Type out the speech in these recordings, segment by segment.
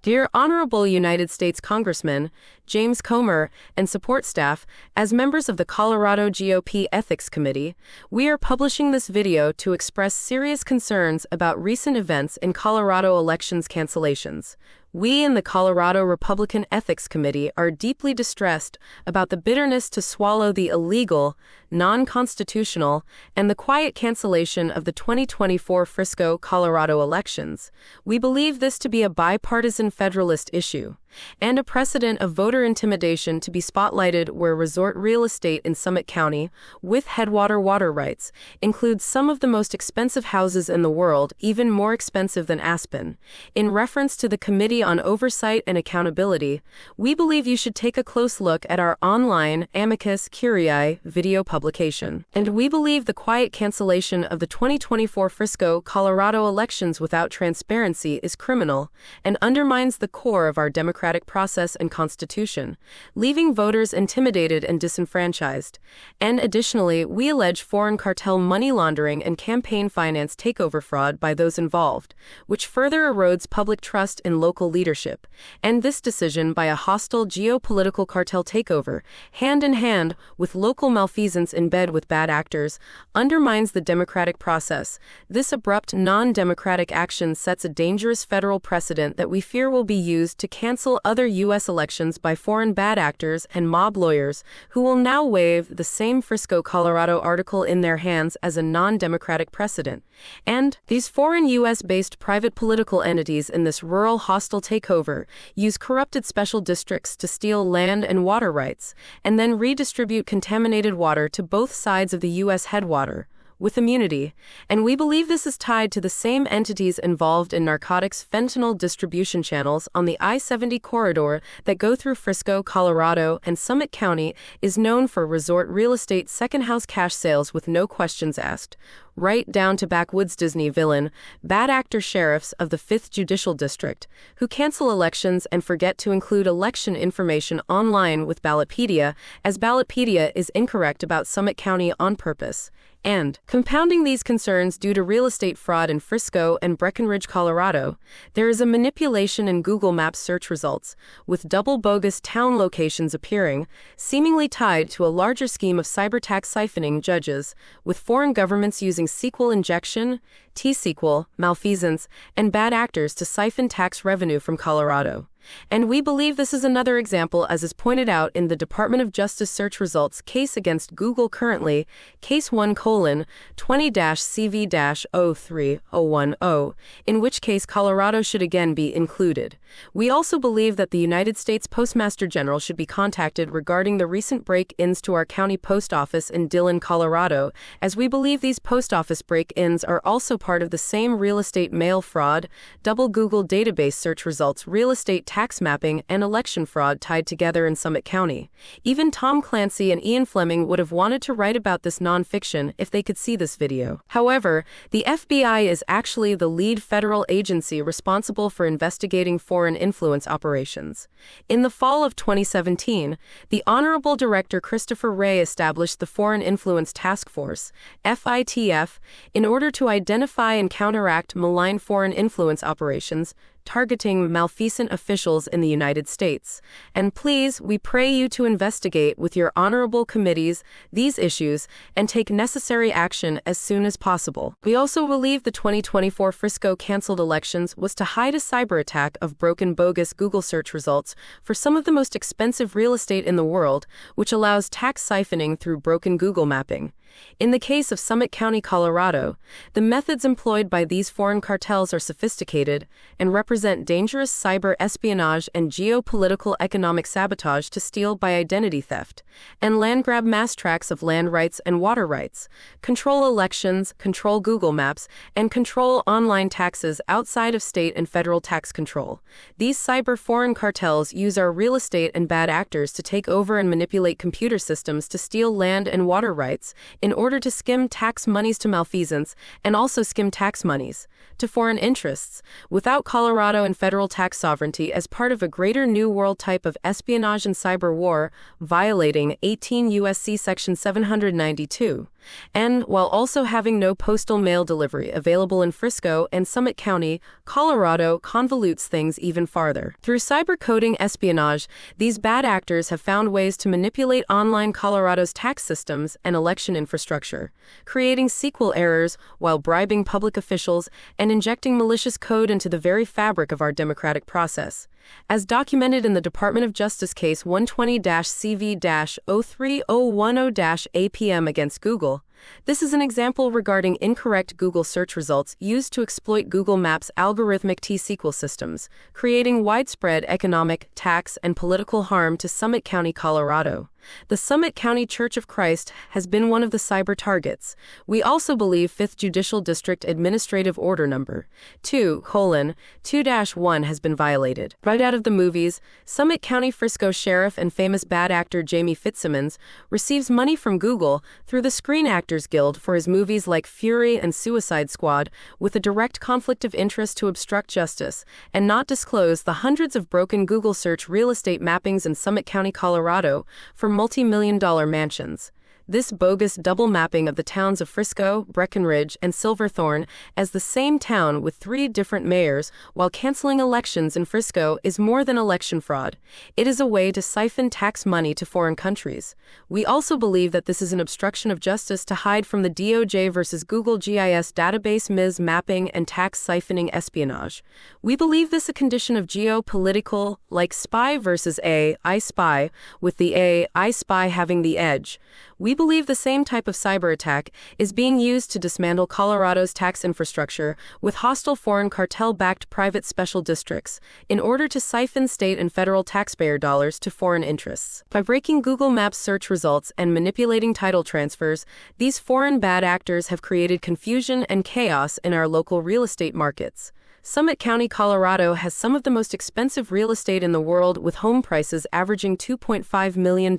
Dear Honorable United States Congressman, James Comer, and support staff, as members of the Colorado GOP Ethics Committee, we are publishing this video to express serious concerns about recent events in Colorado elections cancellations. We in the Colorado Republican Ethics Committee are deeply distressed about the bitterness to swallow the illegal, non-constitutional, and the quiet cancellation of the 2024 Frisco, Colorado elections. We believe this to be a bipartisan Federalist issue and a precedent of voter intimidation to be spotlighted where resort real estate in Summit County, with headwater water rights, includes some of the most expensive houses in the world, even more expensive than Aspen. In reference to the Committee on Oversight and Accountability, we believe you should take a close look at our online amicus curiae video publication. And we believe the quiet cancellation of the 2024 Frisco, Colorado elections without transparency is criminal and undermines the core of our democratic process and constitution, leaving voters intimidated and disenfranchised. And additionally, we allege foreign cartel money laundering and campaign finance takeover fraud by those involved, which further erodes public trust in local leadership. And this decision by a hostile geopolitical cartel takeover, hand in hand with local malfeasance in bed with bad actors, undermines the democratic process. This abrupt, non-democratic action sets a dangerous federal precedent that we fear will be used to cancel other U.S. elections by foreign bad actors and mob lawyers who will now wave the same Frisco, Colorado article in their hands as a non-democratic precedent. And these foreign U.S.-based private political entities in this rural hostile takeover use corrupted special districts to steal land and water rights, and then redistribute contaminated water to both sides of the U.S. headwater, with immunity, and we believe this is tied to the same entities involved in narcotics fentanyl distribution channels on the I-70 corridor that go through Frisco, Colorado, and Summit County is known for resort real estate second-house cash sales with no questions asked, right down to backwoods Disney villain, bad actor sheriffs of the 5th Judicial District, who cancel elections and forget to include election information online with Ballotpedia, as Ballotpedia is incorrect about Summit County on purpose. And, compounding these concerns due to real estate fraud in Frisco and Breckenridge, Colorado, there is a manipulation in Google Maps search results, with double bogus town locations appearing, seemingly tied to a larger scheme of cyber tax siphoning judges, with foreign governments using SQL injection, T-SQL, malfeasance, and bad actors to siphon tax revenue from Colorado. And we believe this is another example, as is pointed out in the Department of Justice search results case against Google currently, Case 1:20-CV-03010, in which case Colorado should again be included. We also believe that the United States Postmaster General should be contacted regarding the recent break-ins to our county post office in Dillon, Colorado, as we believe these post office break-ins are also part of the same real estate mail fraud, double Google database search results, real estate tax mapping, and election fraud tied together in Summit County. Even Tom Clancy and Ian Fleming would have wanted to write about this nonfiction if they could see this video. However, the FBI is actually the lead federal agency responsible for investigating foreign influence operations. In the fall of 2017, the Honorable Director Christopher Wray established the Foreign Influence Task Force, FITF, in order to identify and counteract malign foreign influence operations targeting malfeasant officials in the United States. And please, we pray you to investigate with your honorable committees these issues and take necessary action as soon as possible. We also believe the 2024 Frisco canceled elections was to hide a cyber attack of broken bogus Google search results for some of the most expensive real estate in the world, which allows tax siphoning through broken Google mapping. In the case of Summit County, Colorado, the methods employed by these foreign cartels are sophisticated and represent dangerous cyber espionage and geopolitical economic sabotage to steal by identity theft and land grab mass tracts of land rights and water rights, control elections, control Google Maps, and control online taxes outside of state and federal tax control. These cyber foreign cartels use our real estate and bad actors to take over and manipulate computer systems to steal land and water rights in order to skim tax monies to malfeasance and also skim tax monies to foreign interests, without Colorado and federal tax sovereignty as part of a greater New World type of espionage and cyber war, violating 18 U.S.C. Section 792. and while also having no postal mail delivery available in Frisco and Summit County, Colorado convolutes things even farther. Through cyber-coding espionage, these bad actors have found ways to manipulate online Colorado's tax systems and election infrastructure, creating SQL errors while bribing public officials and injecting malicious code into the very fabric of our democratic process. As documented in the Department of Justice case 120-CV-03010-APM against Google, this is an example regarding incorrect Google search results used to exploit Google Maps' algorithmic T-SQL systems, creating widespread economic, tax, and political harm to Summit County, Colorado. The Summit County Church of Christ has been one of the cyber targets. We also believe 5th Judicial District Administrative Order Number 2:2-1 has been violated. Right out of the movies, Summit County Frisco Sheriff and famous bad actor Jamie Fitzsimmons receives money from Google through the Screen Actors Guild for his movies like Fury and Suicide Squad, with a direct conflict of interest to obstruct justice and not disclose the hundreds of broken Google search real estate mappings in Summit County, Colorado, for multi-million-dollar mansions. This bogus double mapping of the towns of Frisco, Breckenridge, and Silverthorne as the same town with 3 different mayors while canceling elections in Frisco is more than election fraud. It is a way to siphon tax money to foreign countries. We also believe that this is an obstruction of justice to hide from the DOJ versus Google GIS database MIS mapping and tax siphoning espionage. We believe this a condition of geopolitical, like spy versus I spy, with the I spy having the edge. We believe the same type of cyber attack is being used to dismantle Colorado's tax infrastructure with hostile foreign cartel-backed private special districts in order to siphon state and federal taxpayer dollars to foreign interests. By breaking Google Maps search results and manipulating title transfers, these foreign bad actors have created confusion and chaos in our local real estate markets. Summit County, Colorado has some of the most expensive real estate in the world, with home prices averaging $2.5 million,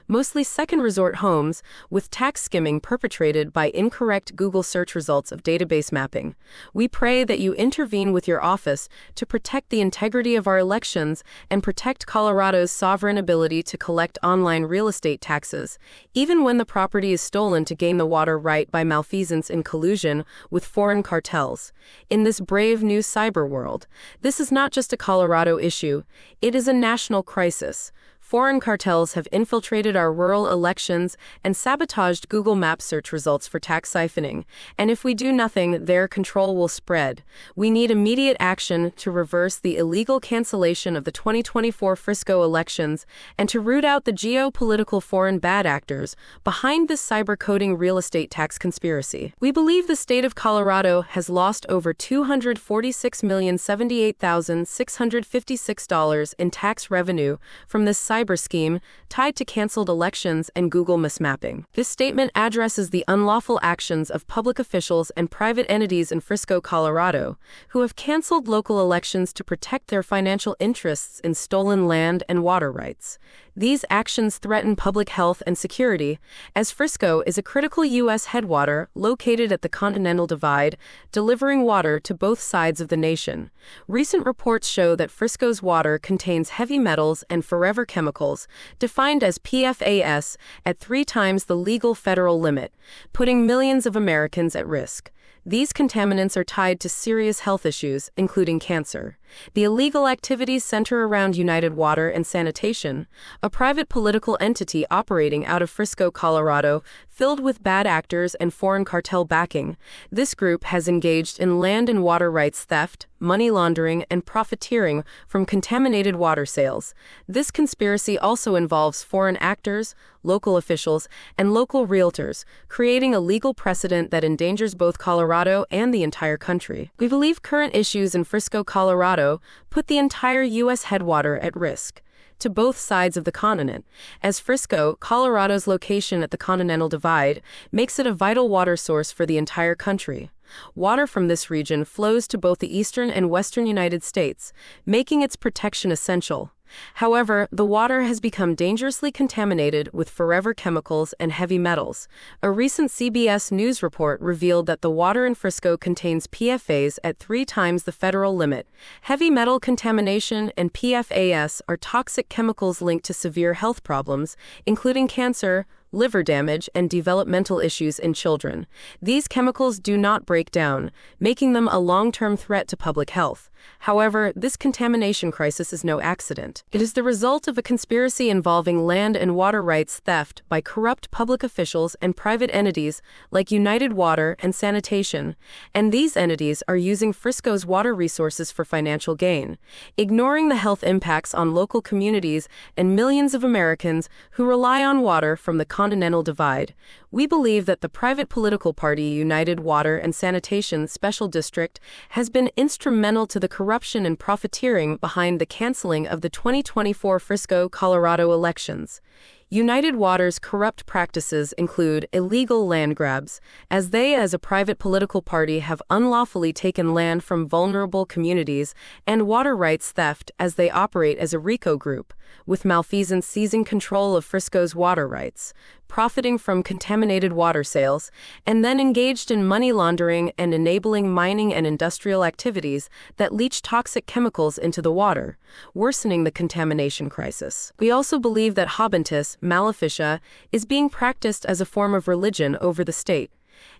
mostly second resort homes, with tax skimming perpetrated by incorrect Google search results of database mapping. We pray that you intervene with your office to protect the integrity of our elections and protect Colorado's sovereign ability to collect online real estate taxes, even when the property is stolen to gain the water right by malfeasance in collusion with foreign cartels. In this brave new cyber world, this is not just a Colorado issue, it is a national crisis. Foreign cartels have infiltrated our rural elections and sabotaged Google Maps search results for tax siphoning, and if we do nothing, their control will spread. We need immediate action to reverse the illegal cancellation of the 2024 Frisco elections and to root out the geopolitical foreign bad actors behind this cyber-coding real estate tax conspiracy. We believe the state of Colorado has lost over $246,078,656 in tax revenue from this cyber scheme tied to canceled elections and Google mismapping. This statement addresses the unlawful actions of public officials and private entities in Frisco, Colorado, who have canceled local elections to protect their financial interests in stolen land and water rights. These actions threaten public health and security, as Frisco is a critical U.S. headwater located at the Continental Divide, delivering water to both sides of the nation. Recent reports show that Frisco's water contains heavy metals and forever chemicals, defined as PFAS, at 3 times the legal federal limit, putting millions of Americans at risk. These contaminants are tied to serious health issues, including cancer. The illegal activities center around United Water and Sanitation, a private political entity operating out of Frisco, Colorado, filled with bad actors and foreign cartel backing. This group has engaged in land and water rights theft, money laundering, and profiteering from contaminated water sales. This conspiracy also involves foreign actors, local officials, and local realtors, creating a legal precedent that endangers both Colorado and the entire country. We believe current issues in Frisco, Colorado, put the entire U.S. headwater at risk to both sides of the continent, as Frisco, Colorado's location at the Continental Divide, makes it a vital water source for the entire country. Water from this region flows to both the eastern and western United States, making its protection essential. However, the water has become dangerously contaminated with forever chemicals and heavy metals. A recent CBS News report revealed that the water in Frisco contains PFAS at 3 times the federal limit. Heavy metal contamination and PFAS are toxic chemicals linked to severe health problems, including cancer, liver damage, and developmental issues in children. These chemicals do not break down, making them a long-term threat to public health. However, this contamination crisis is no accident. It is the result of a conspiracy involving land and water rights theft by corrupt public officials and private entities like United Water and Sanitation, and these entities are using Frisco's water resources for financial gain, ignoring the health impacts on local communities and millions of Americans who rely on water from the Continental Divide. We believe that the private political party United Water and Sanitation Special District has been instrumental to the corruption and profiteering behind the canceling of the 2024 Frisco, Colorado elections. United Water's corrupt practices include illegal land grabs, as they as a private political party have unlawfully taken land from vulnerable communities, and water rights theft as they operate as a RICO group, with malfeasance seizing control of Frisco's water rights, profiting from contaminated water sales, and then engaged in money laundering and enabling mining and industrial activities that leach toxic chemicals into the water, worsening the contamination crisis. We also believe that habentus maleficia is being practiced as a form of religion over the state,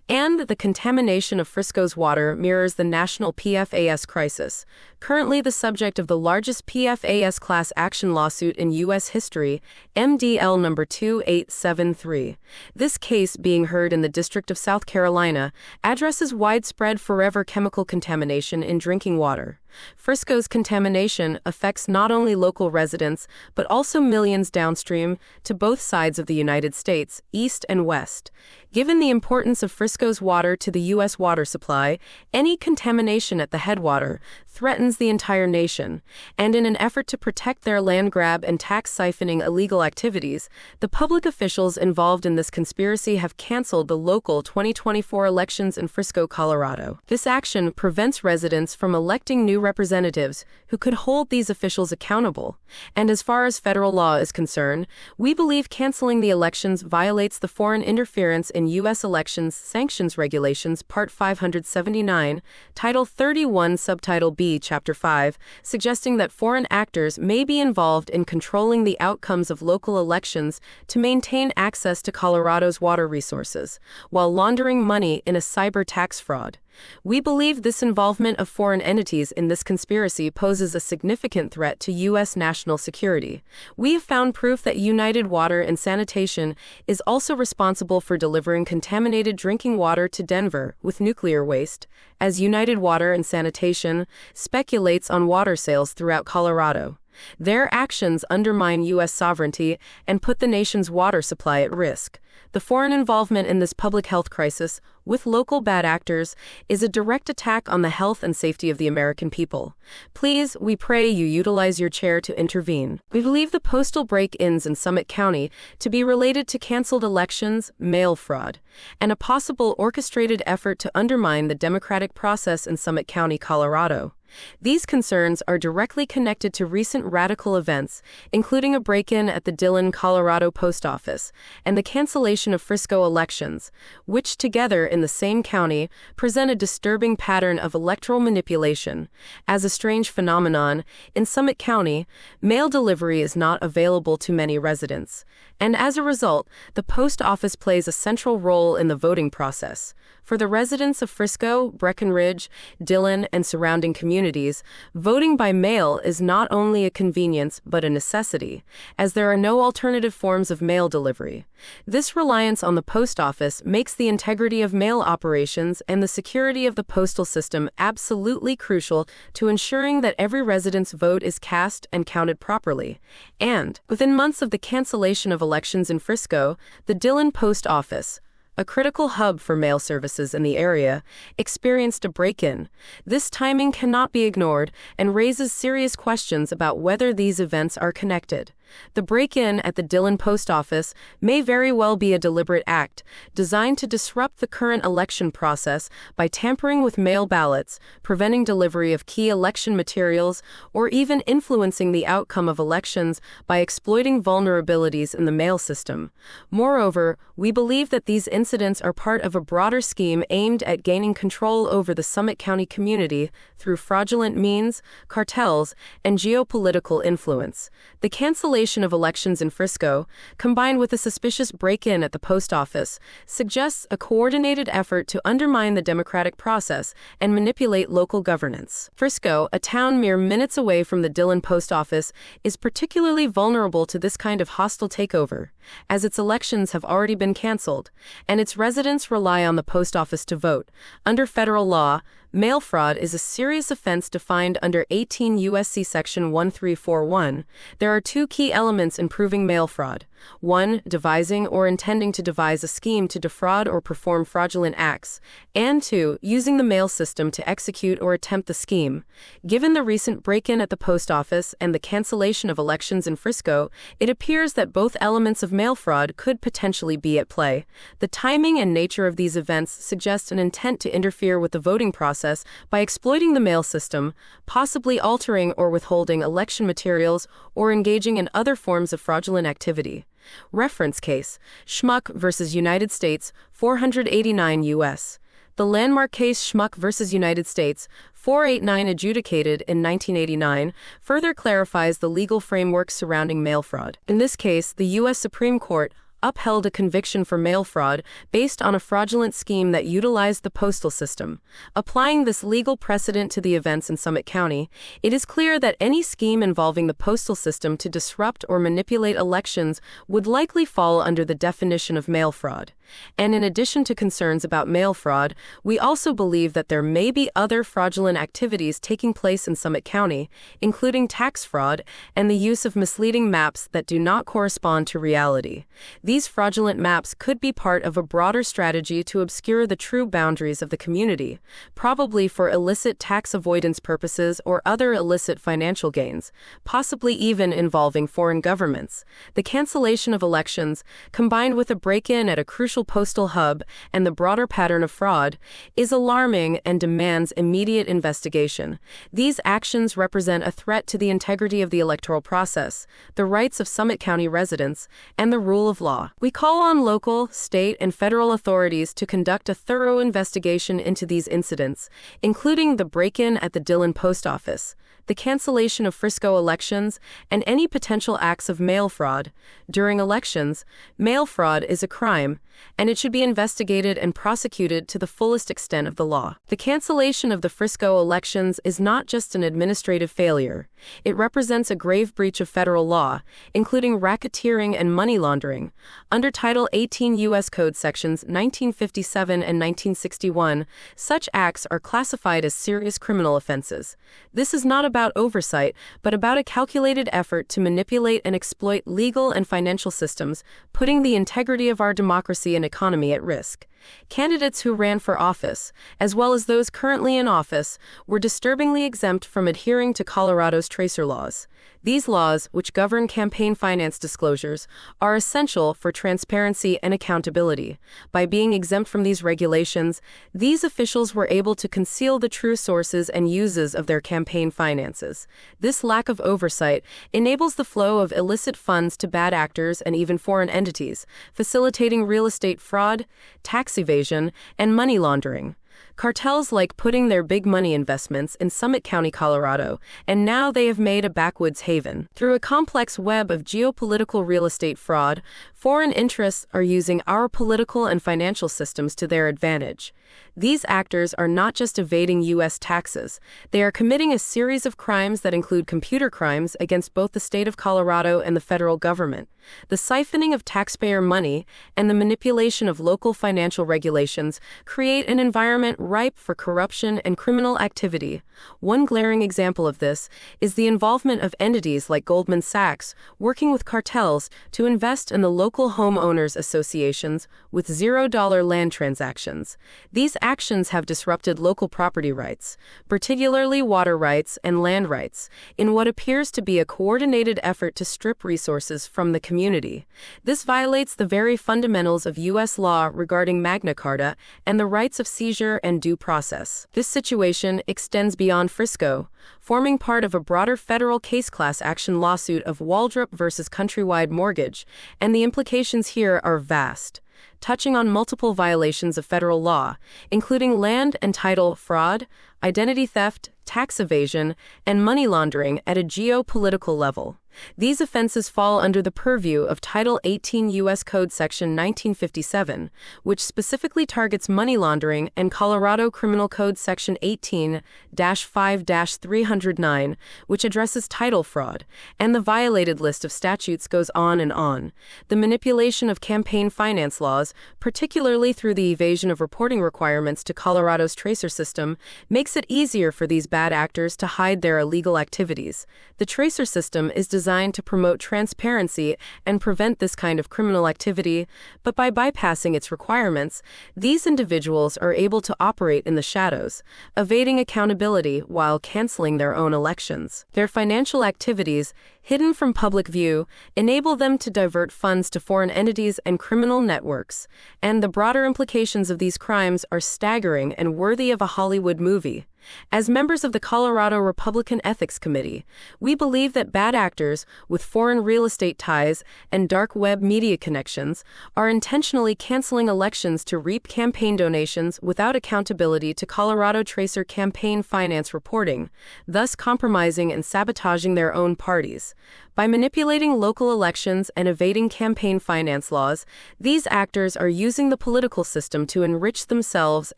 and the contamination of Frisco's water mirrors the national PFAS crisis, currently the subject of the largest PFAS class action lawsuit in U.S. history, MDL number 2873. This case, being heard in the District of South Carolina, addresses widespread forever chemical contamination in drinking water. Frisco's contamination affects not only local residents, but also millions downstream to both sides of the United States, east and west. Given the importance of Frisco's water to the U.S. water supply, any contamination at the headwater threatens the entire nation, and in an effort to protect their land grab and tax siphoning illegal activities, the public officials involved in this conspiracy have canceled the local 2024 elections in Frisco, Colorado. This action prevents residents from electing new representatives who could hold these officials accountable, and as far as federal law is concerned, we believe canceling the elections violates the Foreign Interference in U.S. Elections Sanctions Regulations Part 579, Title 31, Subtitle B, Chapter 5, suggesting that foreign actors may be involved in controlling the outcomes of local elections to maintain access to Colorado's water resources, while laundering money in a cyber tax fraud. We believe this involvement of foreign entities in this conspiracy poses a significant threat to U.S. national security. We have found proof that United Water and Sanitation is also responsible for delivering contaminated drinking water to Denver with nuclear waste, as United Water and Sanitation speculates on water sales throughout Colorado. Their actions undermine U.S. sovereignty and put the nation's water supply at risk. The foreign involvement in this public health crisis, with local bad actors, is a direct attack on the health and safety of the American people. Please, we pray you utilize your chair to intervene. We believe the postal break-ins in Summit County to be related to canceled elections, mail fraud, and a possible orchestrated effort to undermine the democratic process in Summit County, Colorado. These concerns are directly connected to recent radical events, including a break-in at the Dillon, Colorado post office, and the cancellation of Frisco elections, which together in the same county present a disturbing pattern of electoral manipulation. As a strange phenomenon, in Summit County, mail delivery is not available to many residents, and as a result, the post office plays a central role in the voting process. For the residents of Frisco, Breckenridge, Dillon, and surrounding communities, voting by mail is not only a convenience but a necessity, as there are no alternative forms of mail delivery. This reliance on the post office makes the integrity of mail operations and the security of the postal system absolutely crucial to ensuring that every resident's vote is cast and counted properly. And, within months of the cancellation of elections in Frisco, the Dillon post office, a critical hub for mail services in the area, experienced a break-in. This timing cannot be ignored and raises serious questions about whether these events are connected. The break-in at the Dillon post office may very well be a deliberate act designed to disrupt the current election process by tampering with mail ballots, preventing delivery of key election materials, or even influencing the outcome of elections by exploiting vulnerabilities in the mail system. Moreover, we believe that these incidents are part of a broader scheme aimed at gaining control over the Summit County community through fraudulent means, cartels, and geopolitical influence. The cancellation cancellation of elections in Frisco, combined with a suspicious break-in at the post office, suggests a coordinated effort to undermine the democratic process and manipulate local governance. Frisco, a town mere minutes away from the Dillon post office, is particularly vulnerable to this kind of hostile takeover, as its elections have already been canceled, and its residents rely on the post office to vote. Under federal law, mail fraud is a serious offense defined under 18 U.S.C. Section 1341. There are two key elements in proving mail fraud. 1. Devising or intending to devise a scheme to defraud or perform fraudulent acts. And 2. Using the mail system to execute or attempt the scheme. Given the recent break-in at the post office and the cancellation of elections in Frisco, it appears that both elements of mail fraud could potentially be at play. The timing and nature of these events suggest an intent to interfere with the voting process by exploiting the mail system, possibly altering or withholding election materials or engaging in other forms of fraudulent activity. Reference case: Schmuck v. United States, 489 U.S. The landmark case Schmuck v. United States, 489, adjudicated in 1989, further clarifies the legal framework surrounding mail fraud. In this case, the U.S. Supreme Court upheld a conviction for mail fraud based on a fraudulent scheme that utilized the postal system. Applying this legal precedent to the events in Summit County, it is clear that any scheme involving the postal system to disrupt or manipulate elections would likely fall under the definition of mail fraud. And in addition to concerns about mail fraud, we also believe that there may be other fraudulent activities taking place in Summit County, including tax fraud and the use of misleading maps that do not correspond to reality. These fraudulent maps could be part of a broader strategy to obscure the true boundaries of the community, probably for illicit tax avoidance purposes or other illicit financial gains, possibly even involving foreign governments. The cancellation of elections, combined with a break-in at a crucial postal hub and the broader pattern of fraud, is alarming and demands immediate investigation. These actions represent a threat to the integrity of the electoral process, the rights of Summit County residents, and the rule of law. We call on local, state, and federal authorities to conduct a thorough investigation into these incidents, including the break-in at the Dillon post office, the cancellation of Frisco elections, and any potential acts of mail fraud. During elections, mail fraud is a crime, and it should be investigated and prosecuted to the fullest extent of the law. The cancellation of the Frisco elections is not just an administrative failure. It represents a grave breach of federal law, including racketeering and money laundering. Under Title 18 U.S. Code Sections 1957 and 1961, such acts are classified as serious criminal offenses. This is not about oversight, but about a calculated effort to manipulate and exploit legal and financial systems, putting the integrity of our democracy and economy at risk. Candidates who ran for office, as well as those currently in office, were disturbingly exempt from adhering to Colorado's tracer laws. These laws, which govern campaign finance disclosures, are essential for transparency and accountability. By being exempt from these regulations, these officials were able to conceal the true sources and uses of their campaign finances. This lack of oversight enables the flow of illicit funds to bad actors and even foreign entities, facilitating real estate fraud, tax evasion, and money laundering. Cartels like putting their big money investments in Summit County, Colorado, and now they have made a backwoods haven. Through a complex web of geopolitical real estate fraud, foreign interests are using our political and financial systems to their advantage. These actors are not just evading U.S. taxes, they are committing a series of crimes that include computer crimes against both the state of Colorado and the federal government. The siphoning of taxpayer money and the manipulation of local financial regulations create an environment ripe for corruption and criminal activity. One glaring example of this is the involvement of entities like Goldman Sachs working with cartels to invest in the local homeowners associations with $0 land transactions. These actions have disrupted local property rights, particularly water rights and land rights, in what appears to be a coordinated effort to strip resources from the community. This violates the very fundamentals of U.S. law regarding Magna Carta and the rights of seizure and due process. This situation extends beyond Frisco, forming part of a broader federal case class action lawsuit of Waldrop versus Countrywide Mortgage, and the implications here are vast, touching on multiple violations of federal law, including land and title fraud, identity theft, tax evasion, and money laundering at a geopolitical level. These offenses fall under the purview of Title 18 U.S. Code Section 1957, which specifically targets money laundering, and Colorado Criminal Code Section 18-5-309, which addresses title fraud, and the violated list of statutes goes on and on. The manipulation of campaign finance laws, particularly through the evasion of reporting requirements to Colorado's tracer system, makes it easier for these bad actors to hide their illegal activities. The tracer system is designed to promote transparency and prevent this kind of criminal activity, but by bypassing its requirements, these individuals are able to operate in the shadows, evading accountability while canceling their own elections. Their financial activities, hidden from public view, enable them to divert funds to foreign entities and criminal networks, and the broader implications of these crimes are staggering and worthy of a Hollywood movie. As members of the Colorado Republican Ethics Committee, we believe that bad actors with foreign real estate ties and dark web media connections are intentionally canceling elections to reap campaign donations without accountability to Colorado Tracer campaign finance reporting, thus compromising and sabotaging their own parties. By manipulating local elections and evading campaign finance laws, these actors are using the political system to enrich themselves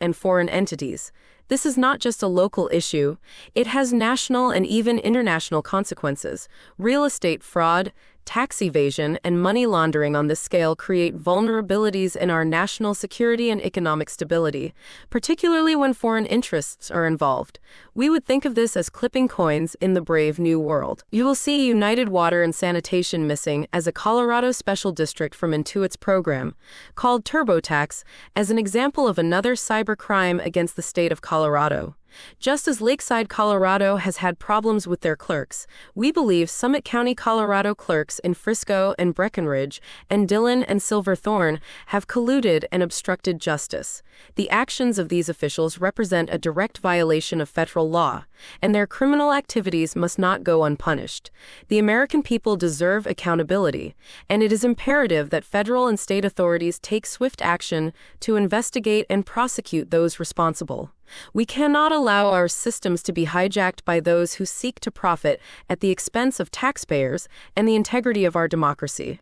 and foreign entities. This is not just a local issue, it has national and even international consequences. Real estate fraud, tax evasion, and money laundering on this scale create vulnerabilities in our national security and economic stability, particularly when foreign interests are involved. We would think of this as clipping coins in the brave new world. You will see United Water and Sanitation missing as a Colorado special district from Intuit's program, called TurboTax, as an example of another cyber crime against the state of Colorado. Just as Lakeside, Colorado has had problems with their clerks, we believe Summit County, Colorado clerks in Frisco and Breckenridge and Dillon and Silverthorne have colluded and obstructed justice. The actions of these officials represent a direct violation of federal law, and their criminal activities must not go unpunished. The American people deserve accountability, and it is imperative that federal and state authorities take swift action to investigate and prosecute those responsible. We cannot allow our systems to be hijacked by those who seek to profit at the expense of taxpayers and the integrity of our democracy.